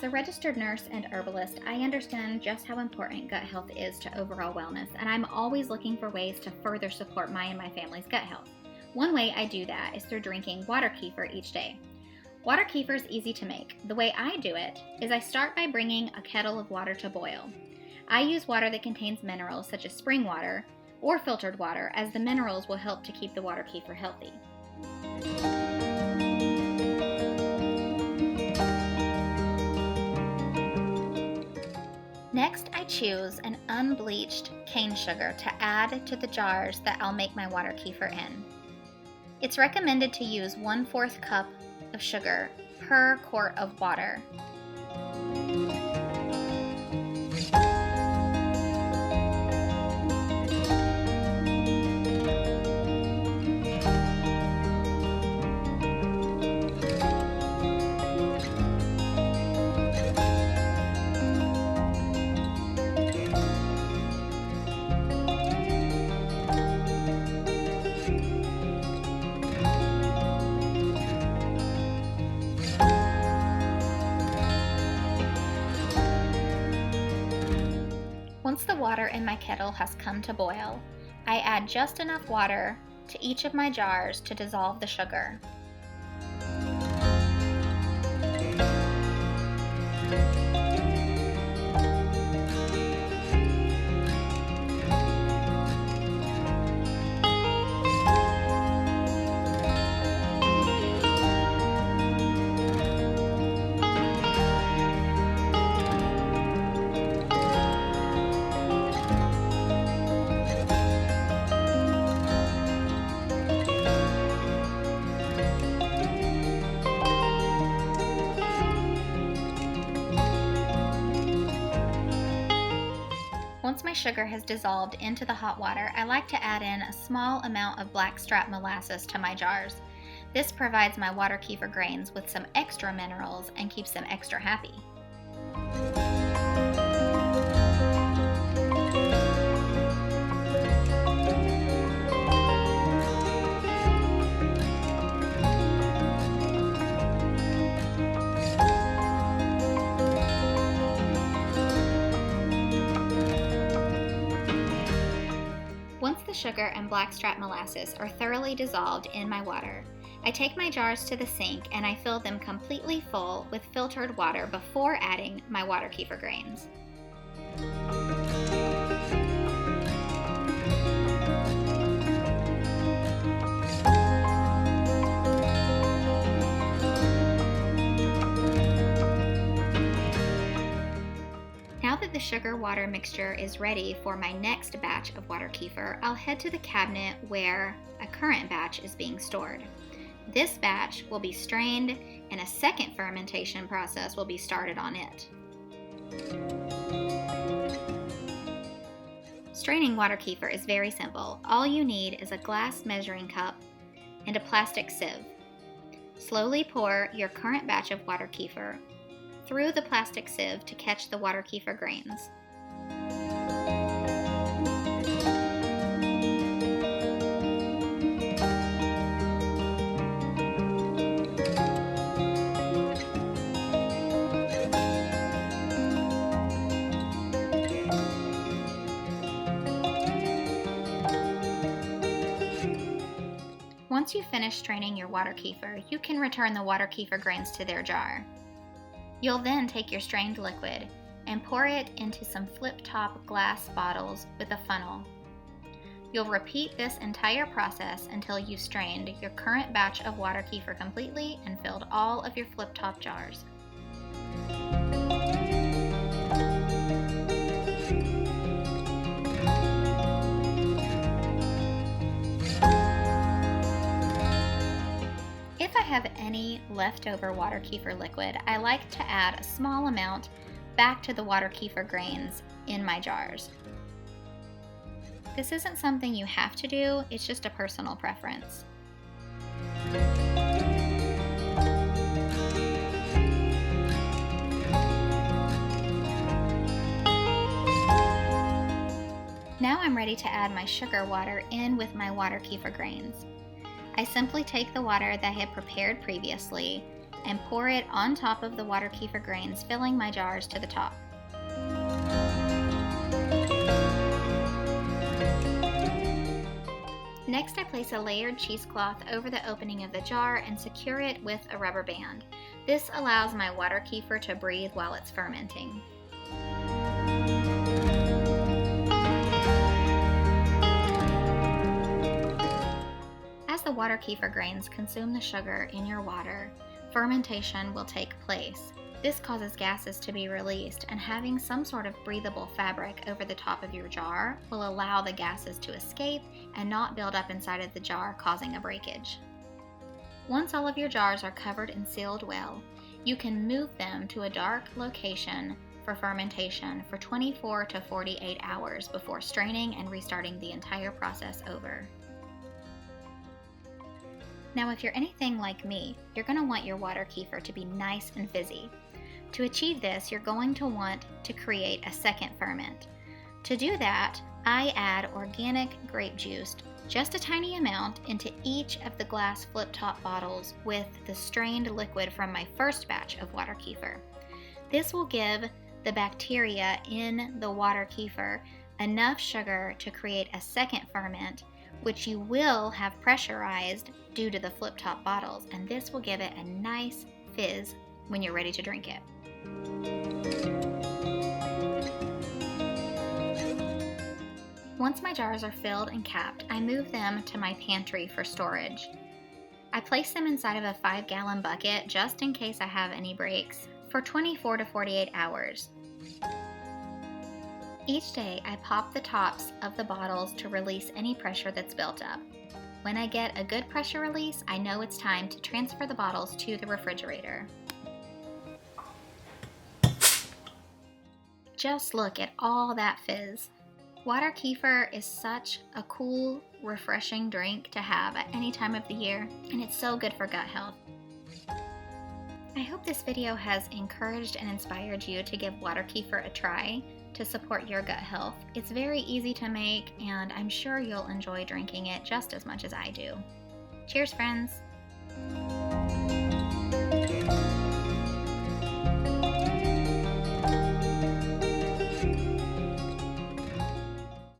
As a registered nurse and herbalist, I understand just how important gut health is to overall wellness, and I'm always looking for ways to further support my and my family's gut health. One way I do that is through drinking water kefir each day. Water kefir is easy to make. The way I do it is I start by bringing a kettle of water to boil. I use water that contains minerals such as spring water or filtered water, as the minerals will help to keep the water kefir healthy. Next, I choose an unbleached cane sugar to add to the jars that I'll make my water kefir in. It's recommended to use 1/4 cup of sugar per quart of water. Once the water in my kettle has come to boil, I add just enough water to each of my jars to dissolve the sugar. Once my sugar has dissolved into the hot water, I like to add in a small amount of blackstrap molasses to my jars. This provides my water kefir grains with some extra minerals and keeps them extra happy. Once the sugar and blackstrap molasses are thoroughly dissolved in my water, I take my jars to the sink and I fill them completely full with filtered water before adding my water kefir grains. Now that the sugar-water mixture is ready for my next batch of water kefir, I'll head to the cabinet where a current batch is being stored. This batch will be strained and a second fermentation process will be started on it. Straining water kefir is very simple. All you need is a glass measuring cup and a plastic sieve. Slowly pour your current batch of water kefir through the plastic sieve to catch the water kefir grains. Once you finish straining your water kefir, you can return the water kefir grains to their jar. You'll then take your strained liquid and pour it into some flip-top glass bottles with a funnel. You'll repeat this entire process until you've strained your current batch of water kefir completely and filled all of your flip-top jars. If I have any leftover water kefir liquid, I like to add a small amount back to the water kefir grains in my jars. This isn't something you have to do, it's just a personal preference. Now I'm ready to add my sugar water in with my water kefir grains. I simply take the water that I had prepared previously and pour it on top of the water kefir grains, filling my jars to the top. Next, I place a layered cheesecloth over the opening of the jar and secure it with a rubber band. This allows my water kefir to breathe while it's fermenting. As the water kefir grains consume the sugar in your water, fermentation will take place. This causes gases to be released, and having some sort of breathable fabric over the top of your jar will allow the gases to escape and not build up inside of the jar, causing a breakage. Once all of your jars are covered and sealed well, you can move them to a dark location for fermentation for 24 to 48 hours before straining and restarting the entire process over. Now, if you're anything like me, you're going to want your water kefir to be nice and fizzy. To achieve this, you're going to want to create a second ferment. To do that, I add organic grape juice, just a tiny amount, into each of the glass flip-top bottles with the strained liquid from my first batch of water kefir. This will give the bacteria in the water kefir enough sugar to create a second ferment, which you will have pressurized due to the flip-top bottles, and this will give it a nice fizz when you're ready to drink it. Once my jars are filled and capped, I move them to my pantry for storage. I place them inside of a 5-gallon bucket just in case I have any breaks for 24 to 48 hours. Each day, I pop the tops of the bottles to release any pressure that's built up. When I get a good pressure release, I know it's time to transfer the bottles to the refrigerator. Just look at all that fizz. Water kefir is such a cool, refreshing drink to have at any time of the year, and it's so good for gut health. I hope this video has encouraged and inspired you to give water kefir a try to support your gut health. It's very easy to make, and I'm sure you'll enjoy drinking it just as much as I do. Cheers, friends!